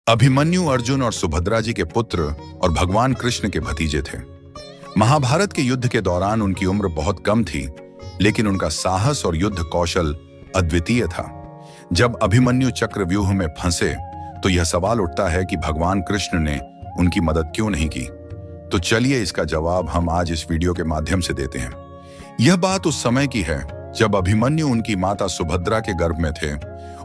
अभिमन्यु अर्जुन और सुभद्रा जी के पुत्र और भगवान कृष्ण के भतीजे थे। महाभारत के युद्ध के दौरान उनकी उम्र बहुत कम थी, लेकिन उनका साहस और युद्ध कौशल अद्वितीय था। जब अभिमन्यु चक्रव्यूह में फंसे तो यह सवाल उठता है कि भगवान कृष्ण ने उनकी मदद क्यों नहीं की। तो चलिए इसका जवाब हम आज इस वीडियो के माध्यम से देते हैं। यह बात उस समय की है जब अभिमन्यु उनकी माता सुभद्रा के गर्भ में थे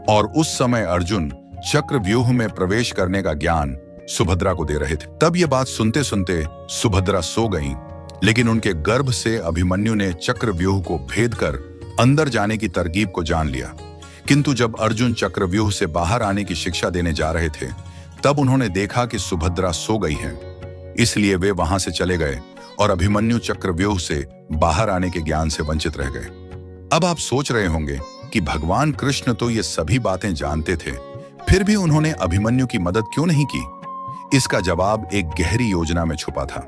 और उस समय अर्जुन चक्रव्यूह में प्रवेश करने का ज्ञान सुभद्रा को दे रहे थे। तब यह बात सुनते सुनते सुभद्रा सो गईं, लेकिन उनके गर्भ से अभिमन्यु ने चक्रव्यूह को भेद कर अंदर जाने की तरकीब को जान लिया। किंतु जब अर्जुन चक्रव्यूह से बाहर आने की शिक्षा देने जा रहे थे, तब उन्होंने देखा कि सुभद्रा सो गई हैं। इसलिए वे वहां से चले गए और अभिमन्यु चक्रव्यूह से बाहर आने के ज्ञान से वंचित रह गए। अब आप सोच रहे होंगे कि भगवान कृष्ण तो ये सभी बातें जानते थे, फिर भी उन्होंने अभिमन्यु की मदद क्यों नहीं की? इसका जवाब एक गहरी योजना में छुपा था।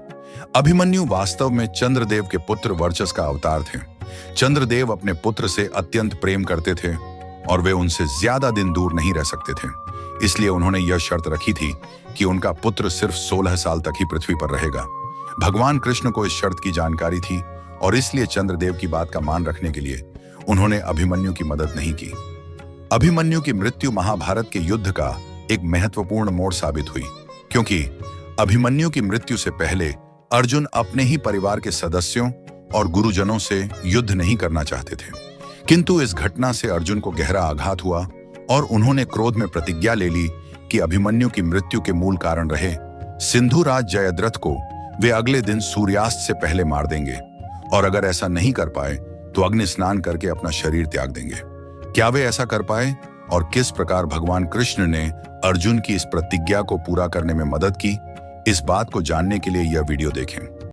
अभिमन्यु वास्तव में चंद्रदेव के पुत्र वर्चस का अवतार थे। चंद्रदेव अपने पुत्र से अत्यंत प्रेम करते थे और वे उनसे ज्यादा दिन दूर नहीं रह सकते थे। इसलिए उन्होंने यह शर्त रखी थी कि उनका पुत्र सिर्फ 16 साल तक ही पृथ्वी पर रहेगा। भगवान कृष्ण को इस शर्त की जानकारी थी और इसलिए चंद्रदेव की बात का मान रखने के लिए उन्होंने अभिमन्यु की मदद नहीं की। अभिमन्यु की मृत्यु महाभारत के युद्ध का एक महत्वपूर्ण मोड़ साबित हुई, क्योंकि अभिमन्यु की मृत्यु से पहले अर्जुन अपने ही परिवार के सदस्यों और गुरुजनों से युद्ध नहीं करना चाहते थे। किंतु इस घटना से अर्जुन को गहरा आघात हुआ और उन्होंने क्रोध में प्रतिज्ञा ले ली कि अभिमन्यु की मृत्यु के मूल कारण रहे सिंधुराज जयद्रथ को वे अगले दिन सूर्यास्त से पहले मार देंगे, और अगर ऐसा नहीं कर पाए तो अग्नि स्नान करके अपना शरीर त्याग देंगे। क्या वे ऐसा कर पाए और किस प्रकार भगवान कृष्ण ने अर्जुन की इस प्रतिज्ञा को पूरा करने में मदद की? इस बात को जानने के लिए यह वीडियो देखें।